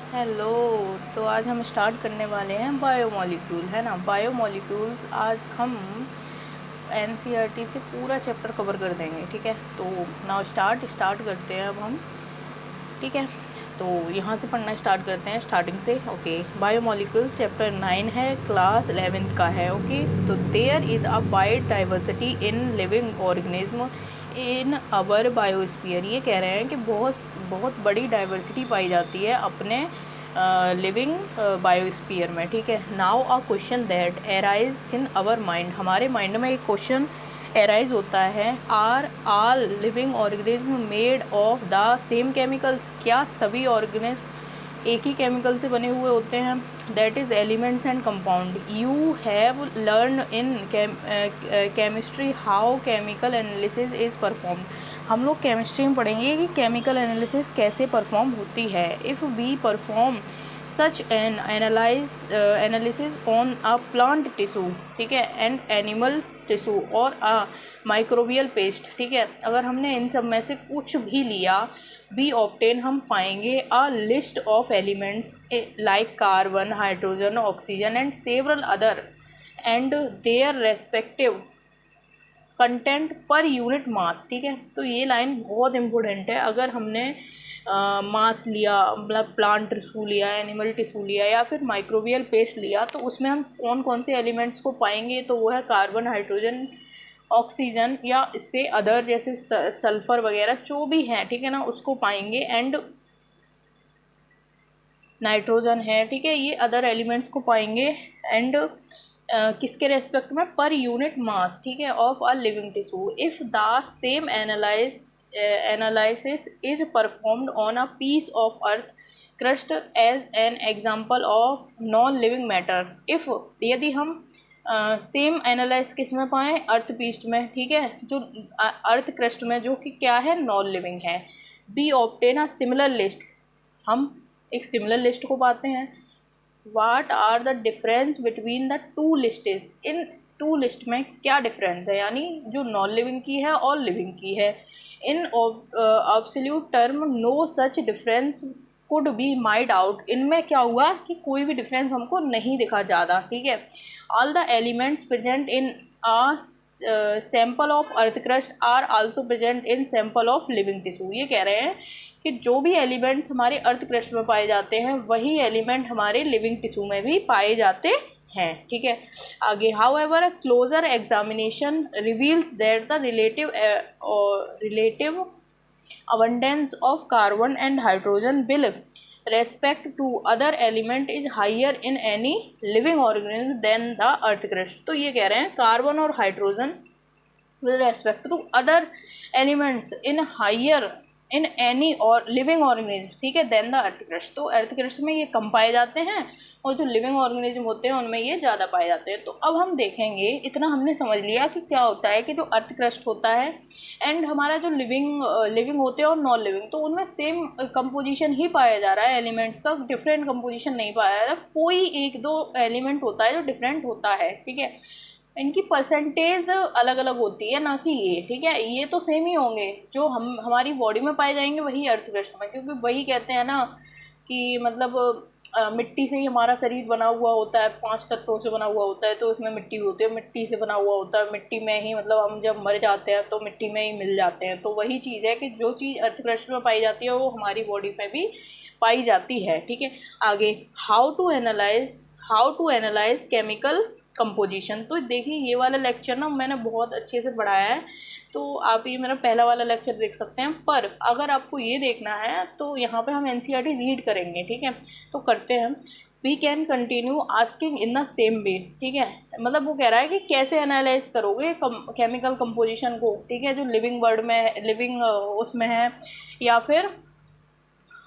Hello. तो आज हम स्टार्ट करने वाले हैं बायोमोलिक्यूल, है ना। बायोमोलिक्यूल्स आज हम एनसीईआरटी से पूरा चैप्टर कवर कर देंगे, ठीक है। तो नाउ स्टार्ट करते हैं अब हम, ठीक है। तो यहाँ से पढ़ना स्टार्ट करते हैं स्टार्टिंग से। ओके, बायोमोलिक्यूल्स चैप्टर 9 है, क्लास 11th का है। ओके, तो there is a wide diversity in living organism in our biosphere. ये कह रहे हैं कि बहुत बहुत बड़ी डाइवर्सिटी पाई जाती है अपने लिविंग बायोस्फीयर में, ठीक है। Now a question that arise in our mind, हमारे माइंड में एक क्वेश्चन एराइज होता है, are all living organism made of the same chemicals. क्या सभी ऑर्गेनिज्म एक ही केमिकल से बने हुए होते हैं? That is elements and compound. You have learn in chemistry how chemical analysis is perform. हम लोग केमिस्ट्री में पढ़ेंगे कि केमिकल एनालिसिस कैसे परफॉर्म होती है। If we perform such an analysis on a plant tissue, ठीक है, एंड एनिमल टिश्यू और अ माइक्रोबियल पेस्ट, ठीक है। अगर हमने इन सब में से कुछ भी लिया, बी ऑप्टेन, हम पाएंगे a list of elements like carbon, hydrogen, oxygen and several other and their respective content per unit mass, ठीक है। तो ये लाइन बहुत इम्पोर्टेंट है। अगर हमने मास लिया, मतलब प्लांट टिश्यू लिया, एनिमल टिश्यू लिया या फिर माइक्रोबियल पेस्ट लिया, तो उसमें हम कौन कौन से एलिमेंट्स को पाएंगे? तो वो है कार्बन, हाइड्रोजन, ऑक्सीजन या इससे अदर जैसे सल्फर वगैरह जो भी हैं, ठीक है ना, उसको पाएंगे। एंड नाइट्रोजन है, ठीक है, ये अदर एलिमेंट्स को पाएंगे। एंड किसके रेस्पेक्ट में? पर यूनिट मास, ठीक है, of a living tissue. If the same analysis is performed on a piece of earth crust as an example of non living matter. If, यदि हम same analyse किस में पाएँ? अर्थ piece में, ठीक है, जो अर्थ क्रस्ट में, जो कि क्या है? नॉन लिविंग है। Be obtain a similar list, हम एक सिमिलर लिस्ट को पाते हैं। What are the difference between the two lists, in two list में क्या डिफरेंस है, यानी जो नॉन लिविंग की है और लिविंग की है। In absolute term no such difference could be made out. इनमें क्या हुआ कि कोई भी डिफरेंस हमको नहीं दिखा ज़्यादा, ठीक है। All the elements present in a sample of earth crust are also present in sample of living tissue। ये कह रहे हैं कि जो भी एलिमेंट्स हमारे अर्थ क्रस्ट में पाए जाते हैं वही एलिमेंट हमारे लिविंग टिश्यू में भी पाए जाते हैं, ठीक है। आगे, however a closer examination reveals that the relative abundance of carbon and hydrogen will respect to other element is higher in any living organism than the earth crust। तो ये कह रहे हैं कार्बन और hydrogen with respect to other elements in higher in any और living organism, ठीक है, then the earth crust. तो अर्थ क्रस्ट में ये कम पाए जाते हैं और जो लिविंग ऑर्गेनिज्म होते हैं उनमें ये ज़्यादा पाए जाते हैं। तो अब हम देखेंगे, इतना हमने समझ लिया कि क्या होता है कि जो अर्थ क्रस्ट होता है एंड हमारा जो लिविंग होते हैं और नॉन लिविंग, तो उनमें सेम कंपोजिशन ही पाया जा रहा है एलिमेंट्स का, डिफरेंट कंपोजिशन नहीं पाया जा रहा। कोई एक दो एलिमेंट होता है जो डिफरेंट होता है, ठीक है, इनकी परसेंटेज अलग अलग होती है, ना कि ये, ठीक है। ये तो सेम ही होंगे, जो हमारी बॉडी में पाए जाएंगे वही अर्थ क्रस्ट में, क्योंकि वही कहते हैं ना कि मतलब मिट्टी से ही हमारा शरीर बना हुआ होता है, 5 तत्वों से बना हुआ होता है, तो उसमें मिट्टी होती है, मिट्टी से बना हुआ होता है, मिट्टी में ही, मतलब हम जब मर जाते हैं तो मिट्टी में ही मिल जाते हैं। तो वही चीज़ है कि जो चीज़ अर्थ क्रस्ट में पाई जाती है वो हमारी बॉडी में भी पाई जाती है, ठीक है। आगे, how to analyse chemical composition. तो देखिए, ये वाला लेक्चर ना मैंने बहुत अच्छे से पढ़ाया है, तो आप ये मेरा पहला वाला लेक्चर देख सकते हैं। पर अगर आपको ये देखना है तो यहाँ पे हम एनसीईआरटी रीड करेंगे, ठीक है। तो करते हैं। We can continue asking in the same way, ठीक है। मतलब वो कह रहा है कि कैसे एनालाइज करोगे केमिकल कंपोजिशन को, ठीक है, जो लिविंग वर्ड में, लिविंग उसमें है, या फिर,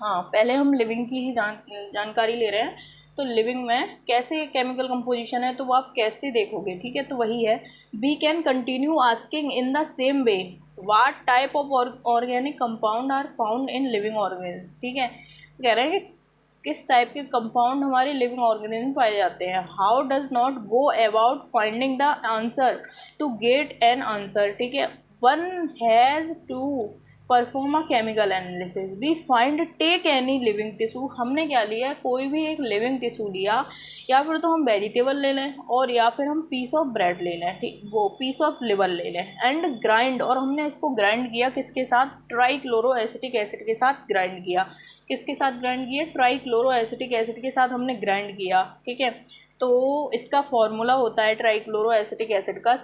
हाँ, पहले हम लिविंग की ही जानकारी ले रहे हैं। तो लिविंग में कैसे केमिकल कंपोजिशन है तो वो आप कैसे देखोगे, ठीक है। तो वही है, we can continue asking in the same way what type of organic compound are found in living organism, ठीक है। कह रहे हैं कि किस टाइप के कंपाउंड हमारे लिविंग ऑर्गेनिज्म पाए जाते हैं। How does not go about finding the answer to get an answer, ठीक है। One has to perform a chemical analysis, we find take any living tissue. हमने क्या लिया, कोई भी एक लिविंग टिश्यू लिया, या फिर तो हम वेजिटेबल ले लें और या फिर हम पीस ऑफ ब्रेड ले लें, ठीक, वो पीस ऑफ लिवर ले लें, एंड ग्राइंड, और हमने इसको ग्राइंड किया किसके साथ, ट्राईक्लोरो एसिटिक एसिड के साथ ग्राइंड किया। किसके साथ ग्राइंड किया, ट्राईक्लोरो एसिटिक एसिड के साथ हमने ग्राइंड किया, ठीक है। तो इसका फॉर्मूला होता है ट्राईक्लोरो एसिटिक एसिड का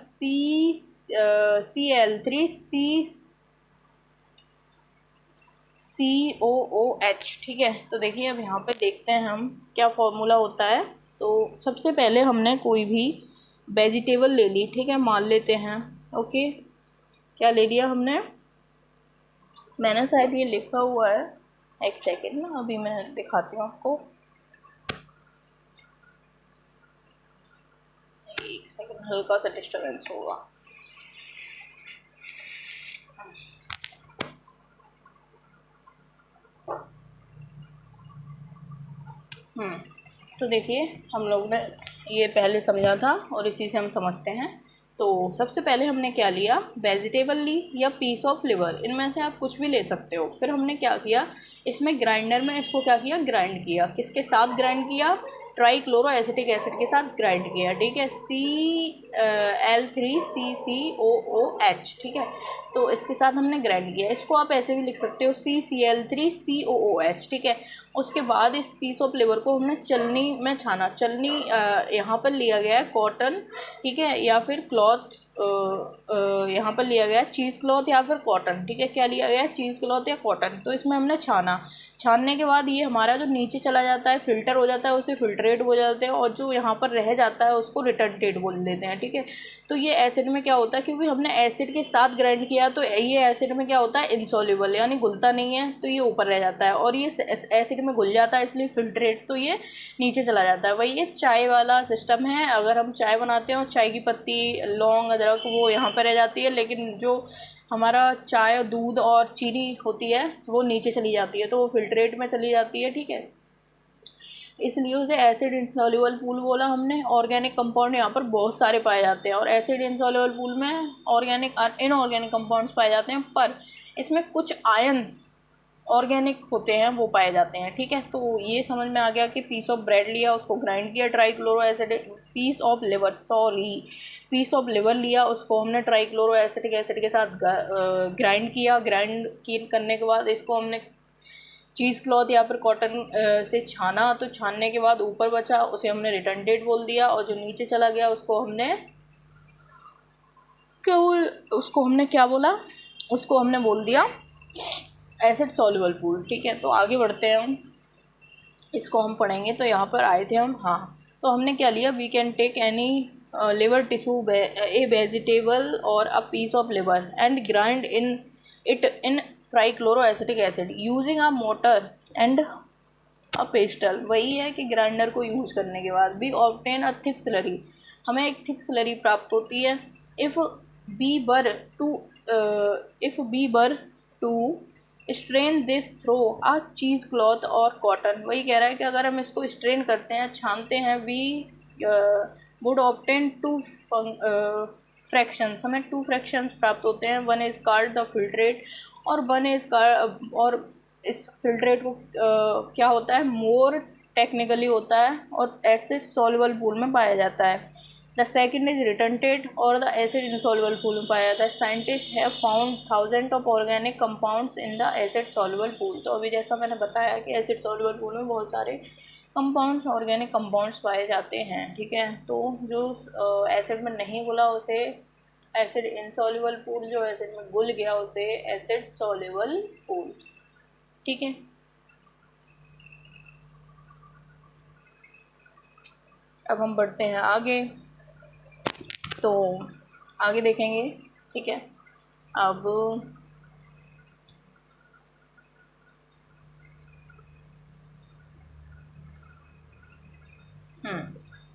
CL3COOH, ठीक है। तो देखिए अब यहाँ पे देखते हैं हम क्या फॉर्मूला होता है। तो सबसे पहले हमने कोई भी वेजिटेबल ले ली, ठीक है, मान लेते हैं, ओके। क्या ले लिया हमने, मैंने शायद ये लिखा हुआ है, एक सेकेंड ना, अभी मैं दिखाती हूँ आपको, एक सेकेंड, हल्का सा डिस्टर्बेंस होगा। तो देखिए हम लोग ने ये पहले समझा था और इसी से हम समझते हैं। तो सबसे पहले हमने क्या लिया, वेजिटेबल ली या पीस ऑफ लिवर, इनमें से आप कुछ भी ले सकते हो। फिर हमने क्या किया, इसमें ग्राइंडर में इसको क्या किया, ग्राइंड किया। किसके साथ ग्राइंड किया, ट्राईक्लोरो एसिटिक एसिड के साथ ग्राइंड किया, ठीक है, CL3CCOOH, ठीक है। तो इसके साथ हमने ग्राइंड किया। इसको आप ऐसे भी लिख सकते हो CCl3COOH, ठीक है। उसके बाद इस पीस ऑफ लिवर को हमने चलनी में छाना। चलनी यहाँ पर लिया गया है कॉटन, ठीक है, या फिर क्लॉथ, यहाँ पर लिया गया है चीज़ क्लॉथ या फिर कॉटन, ठीक है। क्या लिया गया है, चीज़ क्लॉथ या कॉटन। तो इसमें हमने छाना। छानने के बाद ये हमारा जो नीचे चला जाता है, फिल्टर हो जाता है, उसे फिल्ट्रेट हो जाते हैं, और जो यहाँ पर रह जाता है उसको रिटर्नटेट बोल देते हैं, ठीक है। तो ये एसिड में क्या होता है, क्योंकि हमने एसिड के साथ ग्राइंड किया, तो ये एसिड में क्या होता है, इनसॉल्युबल, यानी घुलता नहीं है, तो ये ऊपर रह जाता है, और ये एसिड में घुल जाता है, इसलिए फिल्ट्रेट, तो ये नीचे चला जाता है। वही ये चाय वाला सिस्टम है। अगर हम चाय बनाते हैं और चाय की पत्ती, लौंग, अदरक वो यहाँ पर रह जाती है, लेकिन जो हमारा चाय, दूध और चीनी होती है वो नीचे चली जाती है, तो वो फिल्ट्रेट में चली जाती है, ठीक है। इसलिए उसे एसिड इंसॉल्युबल पूल बोला हमने। ऑर्गेनिक कंपाउंड यहाँ पर बहुत सारे पाए जाते हैं, और एसिड इंसॉल्युबल पूल में ऑर्गेनिक इनऑर्गेनिक कंपाउंड्स पाए जाते हैं, पर इसमें कुछ आयंस ऑर्गेनिक होते हैं वो पाए जाते हैं, ठीक है। तो ये समझ में आ गया कि पीस ऑफ ब्रेड लिया, उसको ग्राइंड किया, trichloro acid, piece of liver लिया, उसको हमने ट्राईक्लोरो एसिटिक एसिड के साथ ग्राइंड किया। ग्राइंड करने के बाद इसको हमने चीज़ क्लॉथ या फिर कॉटन से छाना। तो छानने के बाद ऊपर बचा उसे हमने रिटर्न डेट बोल दिया, और जो नीचे चला गया उसको हमने क्या बोला, उसको हमने बोल दिया एसिड सॉल्युबल पूल, ठीक है। तो आगे बढ़ते हैं हम, इसको हम पढ़ेंगे। तो यहाँ पर आए थे हम, हाँ। तो हमने क्या लिया, we can take any liver tissue, a vegetable और a piece of liver and grind in trichloro acetic acid using a mortar and a pestle. वही है कि ग्राइंडर को यूज करने के बाद भी ऑब्टेन अ थिक स्लरी, हमें एक थिक स्लरी प्राप्त होती है। If we were to strain this through a cheese cloth और कॉटन। वही कह रहा है कि अगर हम इसको स्ट्रेन करते हैं, छानते हैं, we would obtain two fractions, हमें 2 फ्रैक्शंस प्राप्त होते हैं। One is called the filtrate, और वन इज़ और इस फिल्ट्रेट को क्या होता है, मोर टेक्निकली होता है और एसिड सॉल्युबल पूल में पाया जाता है। द सेकेंड इज रिटर्नटेट, और द एसिड इनसॉल्युबल पूल में पाया जाता है। Scientist have found thousand of organic compounds in the acid soluble pool. तो अभी जैसा मैंने बताया कि एसिड सॉल्युबल पूल में बहुत सारे कंपाउंड्स, ऑर्गेनिक कंपाउंड्स पाए जाते हैं, ठीक है। तो जो एसिड में नहीं घुला उसे एसिड इनसॉल्युबल पूल, जो एसिड में घुल गया उसे एसिड सॉल्युबल पूल, ठीक है। अब हम बढ़ते हैं आगे, तो आगे देखेंगे, ठीक है। अब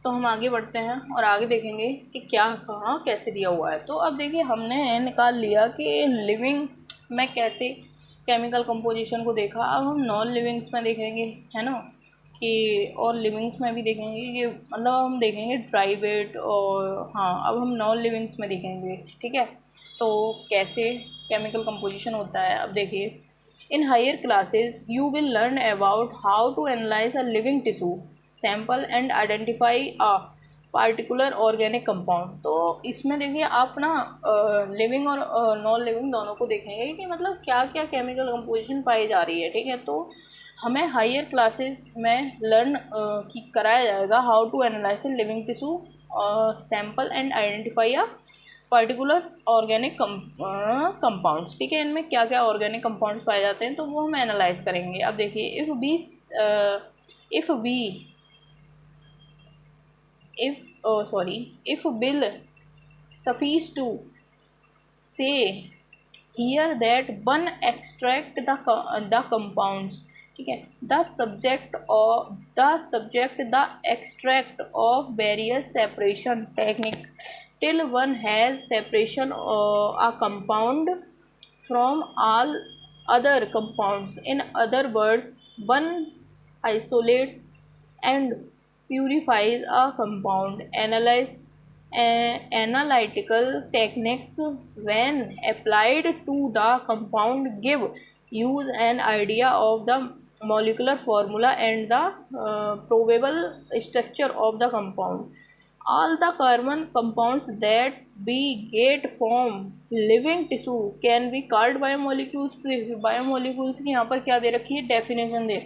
तो हम आगे बढ़ते हैं और आगे देखेंगे कि क्या कहाँ कैसे दिया हुआ है। तो अब देखिए हमने निकाल लिया कि लिविंग में कैसे केमिकल कंपोजिशन को देखा। अब हम नॉन लिविंग्स में देखेंगे, है ना, कि और लिविंग्स में भी देखेंगे कि मतलब हम देखेंगे ड्राई वेट, और हाँ अब हम नॉन लिविंग्स में देखेंगे, ठीक है। तो कैसे केमिकल कंपोजिशन होता है। अब देखिए, in higher classes you will learn about how to analyse a living tissue sample and identify a particular organic compound. तो इसमें देखिए आप ना लिविंग और नॉन लिविंग दोनों को देखेंगे कि मतलब क्या क्या केमिकल कंपोजिशन पाई जा रही है, ठीक है। तो हमें हायर क्लासेस में लर्न कराया जाएगा how to analyse living tissue sample and identify a particular organic compounds, ठीक है। इनमें क्या क्या ऑर्गेनिक कंपाउंड्स पाए जाते हैं तो वो हम एनालाइज करेंगे। अब देखिए, if bill suffice to say here that one extract the compounds, ठीक है, the extract of various separation techniques till one has separation a compound from all other compounds. In other words, one isolates and purifies a compound. Analytical techniques, when applied to the compound, give use an idea of the molecular formula and the probable structure of the compound. All the carbon compounds that we get from living tissue can be called biomolecules. तो biomolecules की यहाँ पर क्या दे रखी है, definition दे,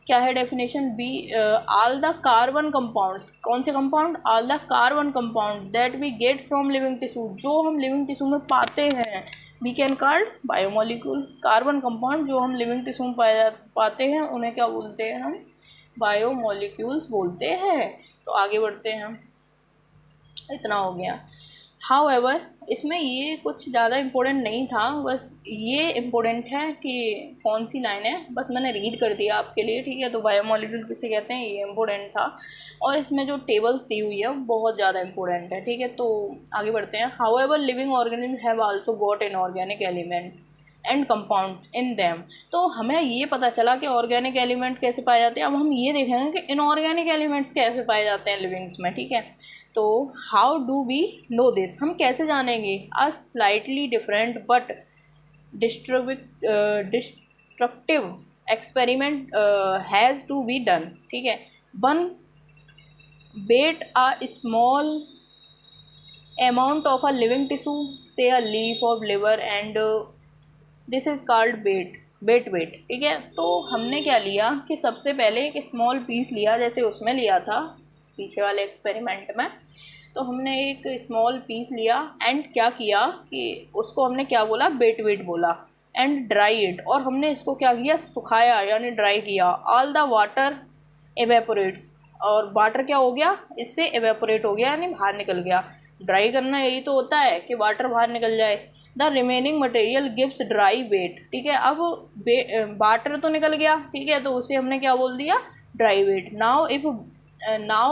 क्या है definition, we all the carbon compounds, कौन से compound, all the carbon compound that we get from living tissue, जो हम लिविंग टिश्यू में पाते हैं, we can called biomolecule. Carbon compound जो हम लिविंग टिश्यू में पाते हैं उन्हें क्या बोलते हैं, हम बायोमोलिक्यूल्स बोलते हैं। तो आगे बढ़ते हैं, इतना हो गया। हाउएवर, इसमें ये कुछ ज़्यादा इम्पोर्टेंट नहीं था, बस ये इम्पोर्टेंट है कि कौन सी लाइन है, बस मैंने रीड कर दिया आपके लिए, ठीक है। तो बायोमोलिक्यूल किसे कहते हैं, ये इम्पोर्टेंट था, और इसमें जो टेबल्स दी हुई है वो बहुत ज़्यादा इम्पोर्टेंट है, ठीक है। तो आगे बढ़ते हैं। However, living organism have also got inorganic element and compound in them. तो हमें ये पता चला कि ऑर्गेनिक एलिमेंट कैसे पाए जाते हैं। अब हम ये देखेंगे कि इनऑर्गेनिक एलिमेंट्स कैसे पाए जाते हैं लिविंग्स में, ठीक है। तो how do we know this, हम कैसे जानेंगे, a slightly different but destructive experiment has to be done, ठीक है। वन बेट a small amount of a living tissue, say a leaf of liver, and this is called wet weight, ठीक है। तो हमने क्या लिया कि सबसे पहले एक स्मॉल पीस लिया, जैसे उसमें लिया था पीछे वाले एक्सपेरिमेंट में। तो हमने एक स्मॉल पीस लिया एंड क्या किया कि उसको हमने क्या बोला, बेट वेट बोला, एंड ड्राई इट, और हमने इसको क्या किया, सुखाया यानी ड्राई किया। ऑल द वाटर एवेपोरेट्स, और वाटर क्या हो गया, इससे एवेपोरेट हो गया यानी बाहर निकल गया। ड्राई करना यही तो होता है कि वाटर बाहर निकल जाए। The remaining material gives dry weight, ठीक है। अब वाटर तो निकल गया, ठीक है, तो उसे हमने क्या बोल दिया, ड्राई वेट। नाउ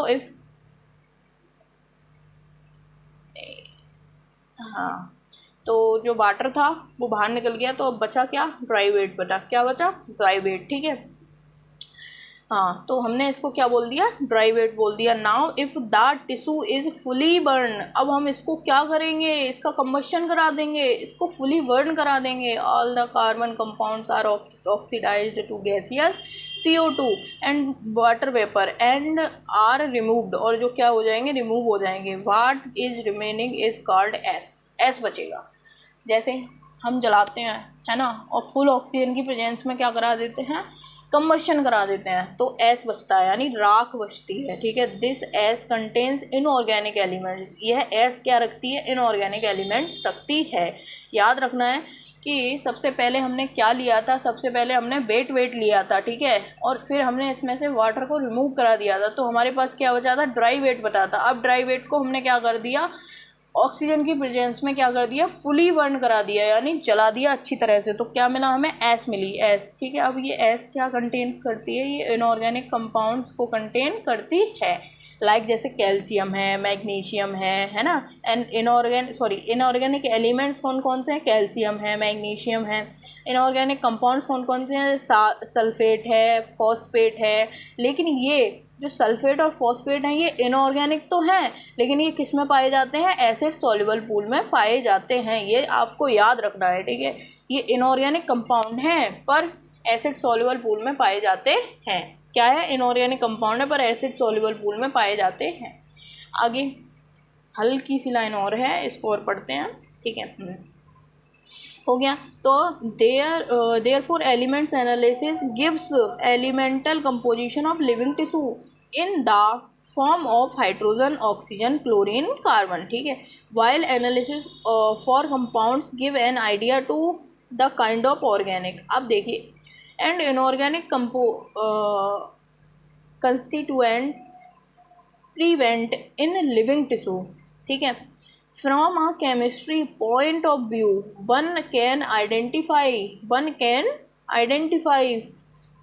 इफ हाँ, तो जो वाटर था वो बाहर निकल गया, तो अब बचा क्या, ड्राई वेट बचा, क्या बचा, ड्राई वेट, ठीक है। हाँ, तो हमने इसको क्या बोल दिया, ड्राई वेट बोल दिया। Now if the tissue is fully burn, अब हम इसको क्या करेंगे, इसका कंबशन करा देंगे, इसको फुली बर्न करा देंगे। All the carbon compounds are oxidised to gaseous CO2 and water vapour and are removed, और जो क्या हो जाएंगे, रिमूव हो जाएंगे। What is remaining is called ash बचेगा। जैसे हम जलाते हैं, है ना, और फुल ऑक्सीजन की प्रेजेंस में क्या करा देते हैं, कंबशन करा देते हैं, तो एस बचता है यानी राख बचती है, ठीक है। This S contains inorganic elements, यह एस क्या रखती है, इनऑर्गेनिक एलिमेंट्स रखती है। याद रखना है कि सबसे पहले हमने क्या लिया था, सबसे पहले हमने बेट वेट लिया था, ठीक है, और फिर हमने इसमें से वाटर को रिमूव करा दिया था, तो हमारे पास क्या बचा था, ड्राई वेट बचा था। अब ड्राई वेट को हमने क्या कर दिया, ऑक्सीजन की प्रेजेंस में क्या कर दिया, फुली बर्न करा दिया यानी जला दिया अच्छी तरह से। तो क्या मिला हमें, एस मिली, एस, ठीक है। अब ये एस क्या कंटेन करती है, ये इनऑर्गेनिक कंपाउंड्स को कंटेन करती है, लाइक जैसे कैल्शियम है, मैग्नीशियम है ना। एंड इनऑर्गेनिक एलिमेंट्स कौन कौन से हैं, कैल्शियम है, मैग्नीशियम है। इनऑर्गेनिक कंपाउंड्स कौन कौन से हैं, सल्फेट है, फॉस्फेट है। लेकिन ये जो सल्फेट और फॉस्फेट हैं ये इनऑर्गेनिक तो हैं, लेकिन ये किस में पाए जाते हैं, एसिड सॉल्युबल पूल में पाए जाते हैं। ये आपको याद रखना है, ठीक है। ये इनऑर्गेनिक कंपाउंड हैं पर एसिड सॉल्युबल पूल में पाए जाते हैं। क्या है, इनऑर्गेनिक कंपाउंड है पर एसिड सॉल्युबल पूल में पाए जाते हैं। आगे हल्की सी लाइन और है, इसको और पढ़ते हैं, ठीक है। हो गया। तो therefore elements analysis gives elemental composition of living tissue in the form of hydrogen, oxygen, chlorine, carbon, ठीक है। While analysis for compounds give an idea to the kind of organic. अब देखिए, and inorganic constituents present in living tissue, ठीक है। From a chemistry point of view, one can identify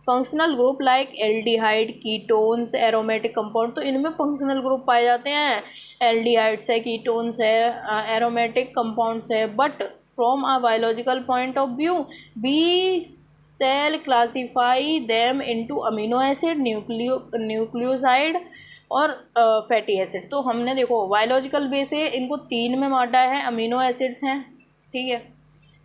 functional group like aldehyde, ketones, aromatic compound। तो इनमें functional group पाए जाते हैं, aldehydes है, ketones है, aromatic compounds है। But from a biological point of view, we shall classify them into amino acid, nucleoside और fatty acid. तो हमने देखो बायोलॉजिकल बेस से इनको 3 में बांटा है, अमीनो एसिड्स हैं, ठीक है,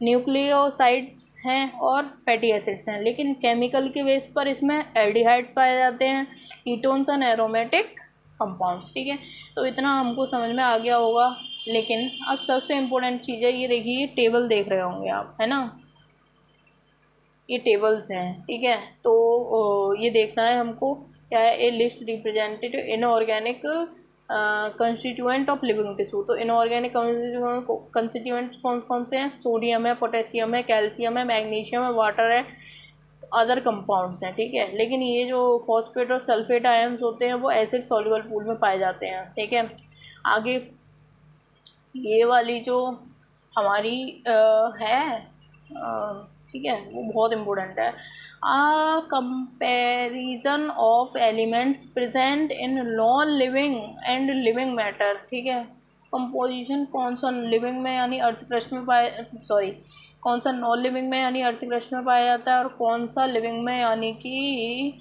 न्यूक्लियोसाइड्स हैं और फैटी एसिड्स हैं। लेकिन केमिकल के बेस पर इसमें एल्डिहाइड पाए जाते हैं, कीटोन्स एंड एरोमेटिक कंपाउंड्स, ठीक है। तो इतना हमको समझ में आ गया होगा। लेकिन अब सबसे इम्पोर्टेंट चीज़ है, ये देखिए, ये टेबल देख रहे होंगे आप, है ना, ये टेबल्स हैं, ठीक है। तो ये देखना है हमको, क्या है, a list representative inorganic constituent of living tissue. तो इनऑर्गेनिक कंस्टिट्यूएंट कौन कौन से हैं, सोडियम है, पोटेशियम है, कैल्शियम है, मैग्नीशियम है, वाटर है, अदर कंपाउंड्स हैं, ठीक है। लेकिन ये जो फॉस्फेट और सल्फेट आयन्स होते हैं वो एसिड सॉल्युबल पूल में पाए जाते हैं, ठीक है। आगे ये वाली जो हमारी है, ठीक है, वो बहुत इम्पोर्टेंट है। Comparison of elements present in non living and living matter, ठीक है। कंपोजिशन कौन सा लिविंग में यानी अर्थ क्रस्ट में कौन सा नॉन लिविंग में यानी अर्थ क्रस्ट में पाया जाता है और कौन सा लिविंग में यानी कि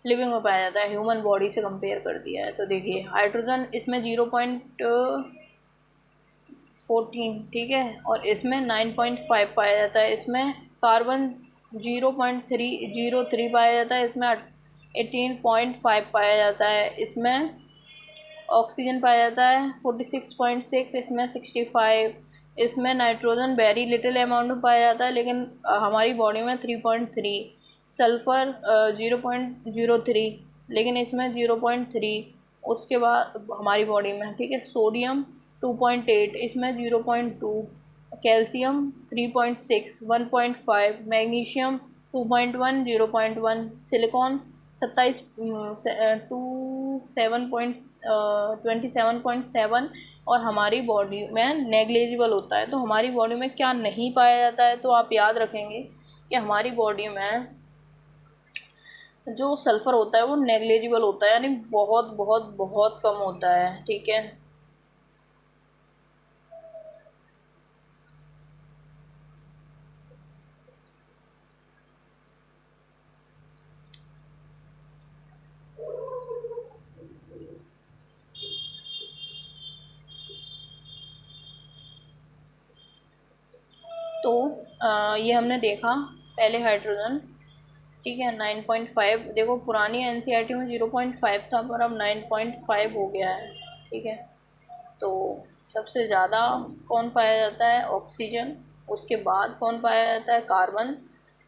लिविंग में पाया जाता है, ह्यूमन बॉडी से कंपेयर कर दिया है। तो देखिए, हाइड्रोजन इसमें 0.14, ठीक है, और इसमें 9.5 पाया जाता है। इसमें कार्बन 0.303 पाया जाता है, इसमें 18.5 पाया जाता है। इसमें ऑक्सीजन पाया जाता है 46.6, इसमें 65। इसमें नाइट्रोजन वेरी लिटिल अमाउंट में पाया जाता है, लेकिन हमारी बॉडी में 3.3। सल्फ़र 0.03, लेकिन इसमें 0.3। उसके बाद हमारी बॉडी में, ठीक है, सोडियम 2.8, इसमें 0.2। कैल्शियम 3.6, 1.5। मैग्नीशियम 2.1, 0.1। सिलिकॉन 27.7 और हमारी बॉडी में नेग्लिजिबल होता है। तो हमारी बॉडी में क्या नहीं पाया जाता है, तो आप याद रखेंगे कि हमारी बॉडी में जो सल्फ़र होता है वो नेग्लिजिबल होता है, यानी बहुत बहुत बहुत कम होता है, ठीक है। तो ये हमने देखा पहले हाइड्रोजन, ठीक है, 9.5। देखो पुरानी एनसीईआरटी में 0.5 था, पर अब 9.5 हो गया है, ठीक है। तो सबसे ज़्यादा कौन पाया जाता है, ऑक्सीजन। उसके बाद कौन पाया जाता है, कार्बन।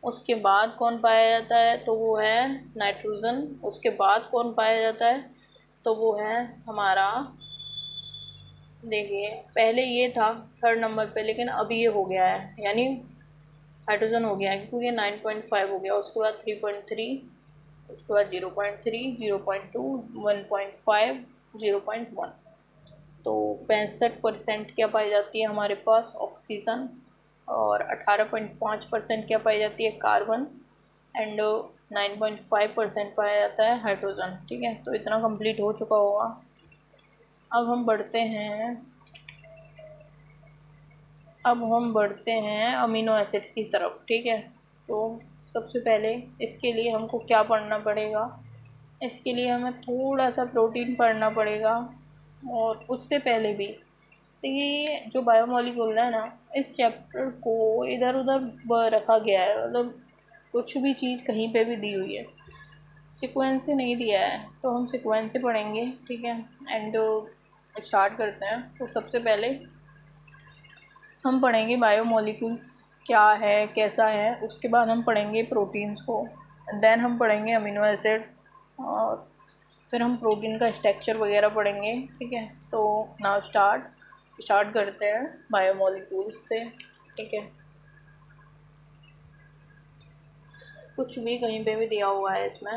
उसके बाद कौन पाया जाता है, तो वो है नाइट्रोजन। उसके बाद कौन पाया जाता है, तो वो है हमारा, देखिए, पहले ये था 3rd नंबर पे, लेकिन अभी ये हो गया है, यानी हाइड्रोजन हो गया है, क्योंकि 9.5 हो गया। उसके बाद 3.3, उसके बाद 0.3, 0.2, 1.5, 0.1। तो 65% क्या पाई जाती है हमारे पास, ऑक्सीजन, और 18.5% क्या पाई जाती है, कार्बन, एंड 9.5% पाया जाता है हाइड्रोजन, ठीक है। तो इतना कंप्लीट हो चुका होगा। अब हम बढ़ते हैं अमीनो एसिड्स की तरफ, ठीक है। तो सबसे पहले इसके लिए हमको क्या पढ़ना पड़ेगा, इसके लिए हमें थोड़ा सा प्रोटीन पढ़ना पड़ेगा, और उससे पहले भी। तो ये जो बायोमोलिक्यूल है ना, इस चैप्टर को इधर उधर रखा गया है, मतलब कुछ भी चीज़ कहीं पे भी दी हुई है, सीक्वेंस से नहीं दिया है, तो हम सीक्वेंस से पढ़ेंगे, ठीक है। एंड स्टार्ट करते हैं। तो सबसे पहले हम पढ़ेंगे बायोमोलिक्यूल्स क्या है, कैसा है। उसके बाद हम पढ़ेंगे प्रोटीन्स को, देन हम पढ़ेंगे अमीनो एसिड्स, और फिर हम प्रोटीन का स्ट्रक्चर वगैरह पढ़ेंगे, ठीक है। तो नाउ स्टार्ट करते हैं बायोमोलिक्यूल्स से, ठीक है। कुछ भी कहीं पे भी दिया हुआ है इसमें,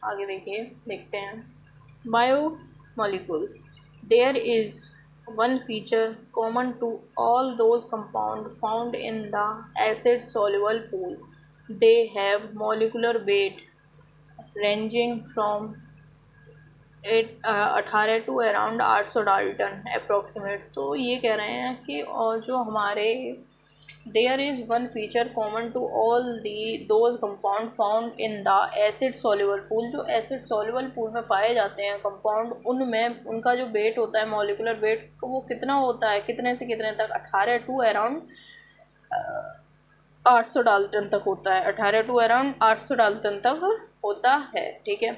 आगे देखिए, देखते हैं। Biomolecules, there is one feature common to all those compounds found in the acid soluble pool. They have molecular weight ranging from 18 to around 800 dalton approximate. तो ये कह रहे हैं कि और जो हमारे there is one feature common to all the those compound found in the acid soluble pool. जो एसिड सॉल्युबल पूल में पाए जाते हैं कंपाउंड, उनमें उनका जो वेट होता है, मॉलिकुलर वेट, वो कितना होता है, कितने से कितने तक, 18 टू अराउंड 800 डाल्टन तक होता है। 18 टू अराउंड 800 डाल्टन तक होता है, ठीक है।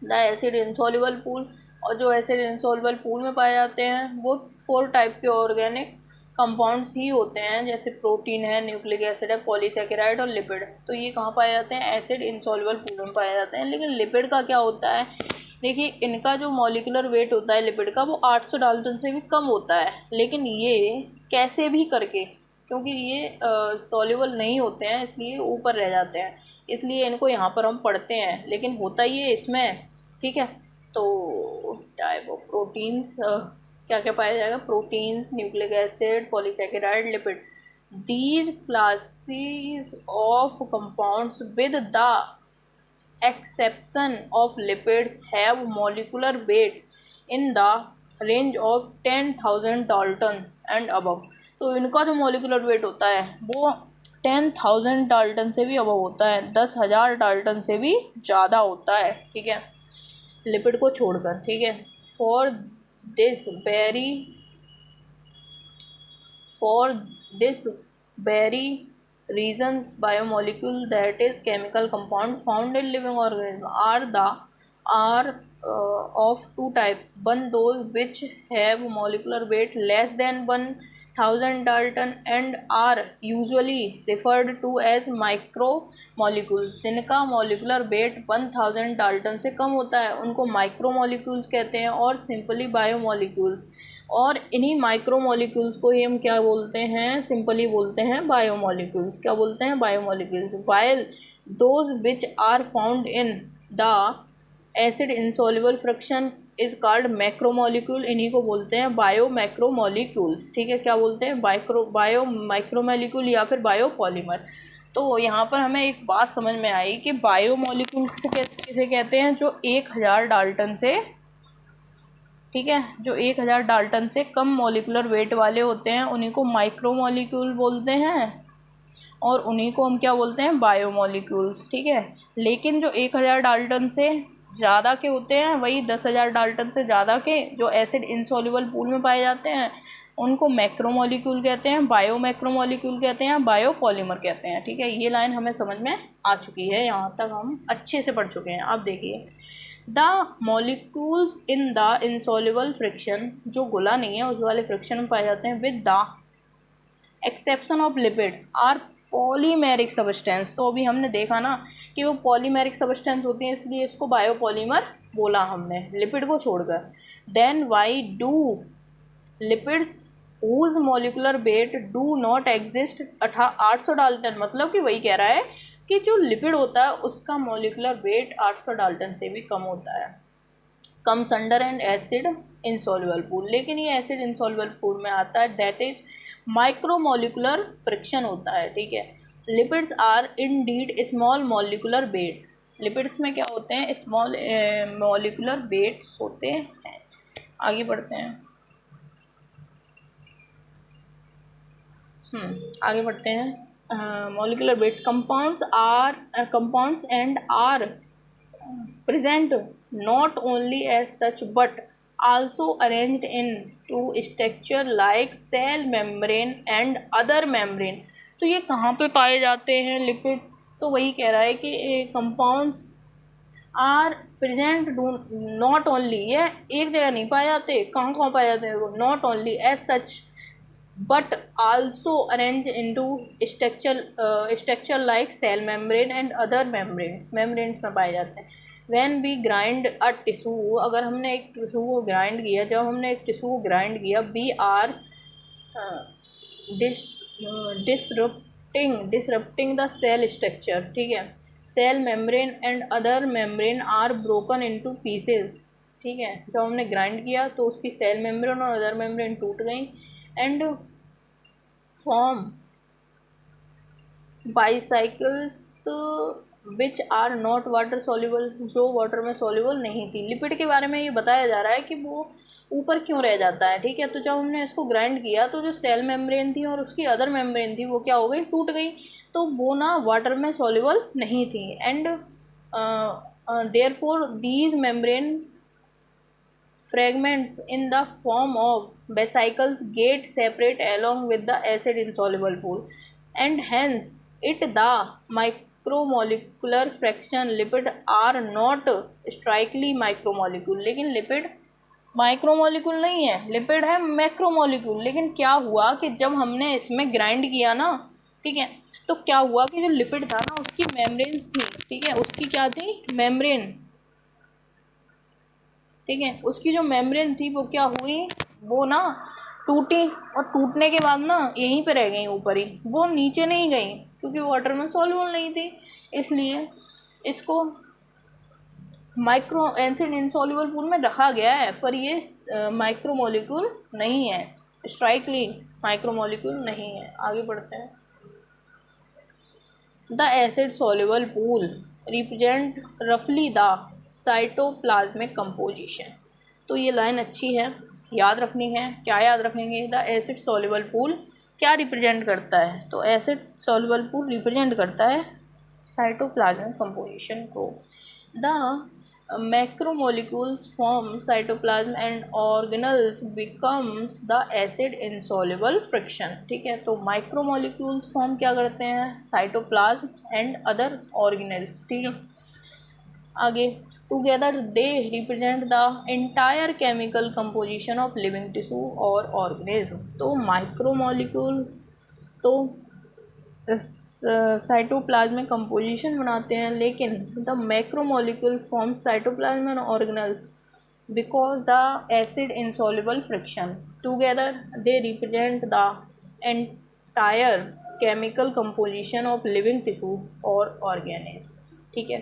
द एसिड इंसॉल्युबल पूल, और जो एसिड इंसॉल्युबल पूल में पाए जाते हैं वो 4 टाइप के ऑर्गेनिक कंपाउंड्स ही होते हैं, जैसे प्रोटीन है, न्यूक्लिक एसिड है, पॉलीसेकेराइड और लिपिड। तो ये कहाँ पाए जाते हैं, एसिड इंसॉल्युबल पूल में पाए जाते हैं। लेकिन लिपिड का क्या होता है, देखिए इनका जो मॉलिकुलर वेट होता है लिपिड का, वो 800 डाल्टन से भी कम होता है। लेकिन ये कैसे भी करके, क्योंकि ये सॉल्युबल नहीं होते हैं, इसलिए ऊपर रह जाते हैं, इसलिए इनको यहाँ पर हम पढ़ते हैं। लेकिन होता ये इसमें, ठीक है। तो टाइप ऑफ प्रोटीन्स, क्या क्या पाया जाएगा, proteins, nucleic acid, polysaccharide, lipid. These classes of compounds with the exception of lipids have molecular weight in the range of 10,000 Dalton and above. तो इनका जो मॉलिकुलर वेट होता है वो 10,000 डाल्टन से भी अबव होता है, 10,000 डाल्टन से भी ज़्यादा होता है, ठीक है, लिपिड को छोड़कर, ठीक है। For this very for this very reasons biomolecule, that is chemical compound found in living organism, are of two types. One, those which have molecular weight less than 1,000 dalton and are usually referred to as micromolecules। जिनका molecular weight 1,000 Dalton से कम होता है उनको micromolecules कहते हैं, और simply biomolecules. और इन्हीं माइक्रोमोलिक्यूल्स को ही हम क्या बोलते हैं, सिंपली बोलते हैं बायोमोलिक्यूल्स। क्या बोलते हैं, biomolecules. While those which are found in the acid insoluble fraction is called macromolecule. इन्हीं को बोलते हैं बायो मैक्रोमोलिक्यूल्स, ठीक है। क्या बोलते हैं, बायो माइक्रोमोलिक्यूल या फिर बायोपॉलीमर। तो यहाँ पर हमें एक बात समझ में आई कि बायोमोलिक्यूल किसे कहते हैं, जो 1,000 डाल्टन से, ठीक है, जो 1,000 डाल्टन से कम मॉलिकुलर वेट वाले होते हैं, उन्हीं को माइक्रोमोलिक्यूल बोलते हैं, और उन्हीं को हम क्या बोलते हैं, बायोमोलिक्यूल्स, ठीक है। लेकिन जो 1,000 डाल्टन से ज़्यादा के होते हैं, वही 10,000 डाल्टन से ज़्यादा के जो एसिड इंसॉल्युबल पूल में पाए जाते हैं, उनको मैक्रोमोलिक्यूल कहते हैं, बायोमैक्रोमोलिक्यूल कहते हैं, बायोपॉलीमर कहते हैं, ठीक है। ये लाइन हमें समझ में आ चुकी है, यहाँ तक हम अच्छे से पढ़ चुके हैं। अब देखिए, the molecules in the insoluble friction, जो घुला नहीं है उस वाले फ्रिक्शन में पाए जाते हैं, with the exception of lipid are polymeric substance. तो अभी हमने देखा ना कि वो पॉलीमेरिक सब्सटेंस होती हैं, इसलिए इसको बायोपॉलीमर बोला हमने, लिपिड को छोड़कर। Then why do lipids whose molecular weight do not exist 800 dalton, मतलब कि वही कह रहा है कि जो लिपिड होता है उसका मॉलिकुलर वेट 800 डाल्टन से भी कम होता है, comes under and acid insoluble pool. लेकिन ये एसिड इंसॉल्युबल पूल में आता है, दैट इज माइक्रोमोलिकुलर फ्रिक्शन होता है, ठीक है। Lipids are indeed small molecular weight. Lipids में क्या होते हैं, स्मॉल मॉलिकुलर वेट्स होते हैं। आगे बढ़ते हैं, आगे बढ़ते हैं। Molecular weights, compounds and are present not only as such but also arranged into structure like cell membrane and other membrane। तो ये कहाँ पे पाए जाते हैं लिपिड्स? तो वही कह रहा है कि compounds are present do not only, ये एक जगह नहीं पाए जाते, कहाँ कहाँ पाए जाते हैं वो, not only as such but also arranged into structure like cell membrane and other membranes में पाए जाते हैं। when we grind a tissue, अगर हमने एक टिश्यू को ग्राइंड किया, जब हमने एक टिश्यू को ग्राइंड किया, we are disrupting the cell structure, ठीक है। cell membrane and other membrane are broken into pieces, ठीक है। जब हमने ग्राइंड किया तो उसकी सेल मेम्ब्रेन और अदर मेम्ब्रेन टूट गई and form vesicles which are not water soluble, जो वाटर में सॉल्युबल नहीं थी। लिपिड के बारे में ये बताया जा रहा है कि वो ऊपर क्यों रह जाता है, ठीक है। तो जब हमने इसको ग्राइंड किया तो जो सेल मेम्ब्रेन थी और उसकी अदर मेम्ब्रेन थी वो क्या हो गई, टूट गई, तो वो ना वाटर में सॉल्युबल नहीं थी and therefore these membrane fragments in the form of vesicles get separate along with the acid insoluble pool and hence it the micromolecular fraction lipid are not strictly micromolecule। लेकिन lipid micromolecule नहीं है, lipid है macromolecule. लेकिन क्या हुआ कि जब हमने इसमें ग्राइंड किया ना, ठीक है, तो क्या हुआ कि जो लिपिड था ना उसकी मेम्ब्रेन्स थी, ठीक है, उसकी क्या थी, मेम्ब्रेन, ठीक है, उसकी जो मेम्ब्रेन थी वो क्या हुई, वो ना टूटी और टूटने के बाद ना यहीं पे रह गई ऊपर ही, वो नीचे नहीं गई क्योंकि वाटर में सॉल्युबल नहीं थी। इसलिए इसको माइक्रो एसिड इनसॉल्युबल पूल में रखा गया है, पर ये माइक्रोमोलिक्यूल नहीं है, स्ट्राइकली माइक्रोमोलिक्यूल नहीं है। आगे बढ़ते हैं। The acid soluble pool represent रफली द साइटोप्लाज्मिक कंपोजिशन। तो ये लाइन अच्छी है, याद रखनी है। क्या याद रखेंगे? द एसिड सॉल्युबल पूल क्या रिप्रेजेंट करता है? तो एसिड सॉल्युबल पूल रिप्रेजेंट करता है साइटोप्लाज्मिक कंपोजिशन को। The macromolecules form cytoplasm and organelles becomes the acid insoluble friction, ठीक है। तो माइक्रोमोलिक्यूल्स फॉर्म क्या करते हैं? साइटोप्लाज्म एंड अदर ऑर्गेनल्स, ठीक है। आगे, together they represent the entire chemical composition of living tissue और ऑर्गेनिज्म। तो माइक्रोमोलिक्यूल तो साइटोप्लाज्मिक कंपोजिशन बनाते हैं, लेकिन the macromolecule form cytoplasm and organelles because the acid insoluble friction. Together they represent the entire chemical composition of living tissue और organism, ठीक है।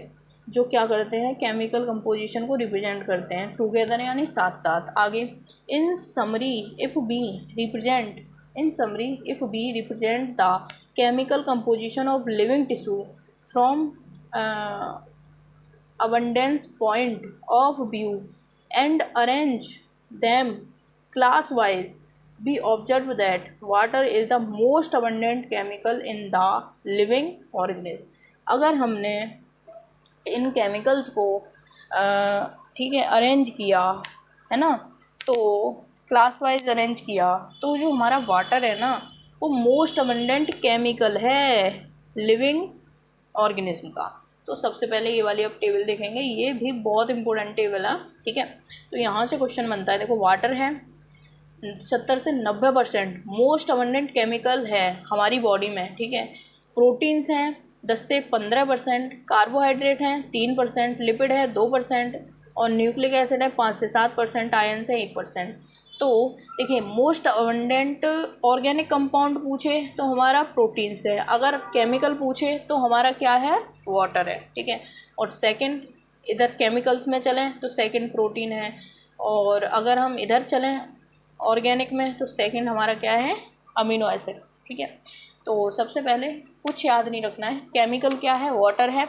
जो क्या करते हैं? केमिकल कंपोजिशन को रिप्रेजेंट करते हैं, टुगेदर यानी साथ साथ। आगे, in summary if we represent the chemical composition of living tissue from abundance point of view and arrange them class wise, we observe that water is the most abundant chemical in the living organism। अगर हमने इन chemicals को ठीक है arrange किया है ना, तो class wise arrange किया, तो जो हमारा वाटर है ना वो मोस्ट अबंडेंट केमिकल है लिविंग ऑर्गेनिज्म का। तो सबसे पहले ये वाली अब टेबल देखेंगे, ये भी बहुत इंपॉर्टेंट टेबल है, ठीक है। तो यहाँ से क्वेश्चन बनता है, देखो वाटर है 70 से 90% मोस्ट अबंडेंट केमिकल है हमारी बॉडी में, ठीक है। प्रोटीन्स हैं 10 से 15%, कार्बोहाइड्रेट हैं 3%, लिपिड है 2% और न्यूक्लिक एसिड है 5 से 7%, आयन से 1%। तो देखिए मोस्ट अबंडेंट ऑर्गेनिक कंपाउंड पूछे तो हमारा प्रोटीन्स है, अगर केमिकल पूछे तो हमारा क्या है? वाटर है, ठीक है। और सेकंड इधर केमिकल्स में चलें तो सेकंड प्रोटीन है, और अगर हम इधर चलें ऑर्गेनिक में तो सेकंड हमारा क्या है? अमीनो एसिड्स, ठीक है। तो सबसे पहले कुछ याद नहीं रखना है, केमिकल क्या है? वाटर है,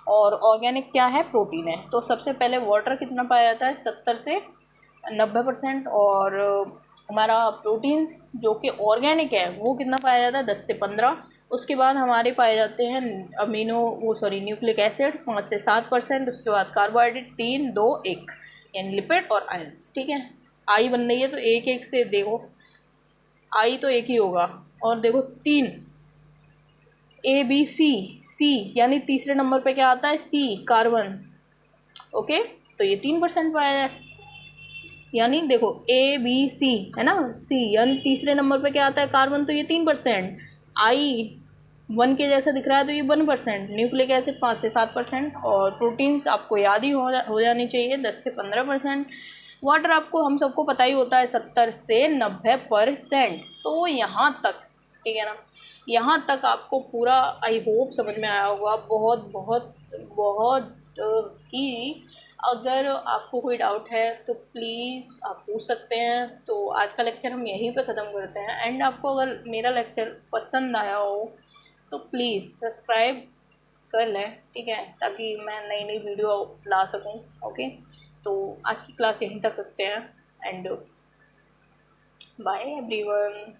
और ऑर्गेनिक क्या है? प्रोटीन है। तो सबसे पहले वाटर कितना पाया जाता है? 70 से 90%, और हमारा प्रोटीन्स जो कि ऑर्गेनिक है वो कितना पाया जाता है? 10 से 15। उसके बाद हमारे पाए जाते हैं न्यूक्लिक एसिड 5 से 7%। उसके बाद कार्बोहाइड्रेट 3, 2, 1 यानी लिपिड और आयंस। ठीक है, आई बन रही है तो एक एक से देखो, आई तो एक ही होगा। और देखो 3 ABC यानी तीसरे नंबर पे क्या आता है, C कार्बन। ओके, तो ये 3% पाया है। यानी देखो ABC है ना, C यानी तीसरे नंबर पे क्या आता है, कार्बन, तो ये 3%। आई 1 के जैसा दिख रहा है तो ये 1%। न्यूक्लिक एसिड 5 से 7%। और प्रोटीन्स आपको याद ही हो जानी चाहिए 10 से 15%। वाटर आपको हम सबको पता ही होता है 70 से 90%। तो यहाँ तक, ठीक है ना, यहाँ तक आपको पूरा आई होप समझ में आया होगा। बहुत बहुत बहुत ही, अगर आपको कोई डाउट है तो प्लीज़ आप पूछ सकते हैं। तो आज का लेक्चर हम यहीं पे ख़त्म करते हैं। एंड आपको अगर मेरा लेक्चर पसंद आया हो तो प्लीज़ सब्सक्राइब कर लें, ठीक है, ताकि मैं नई नई वीडियो ला सकूं। ओके, तो आज की क्लास यहीं तक रखते हैं एंड बाय एवरीवन।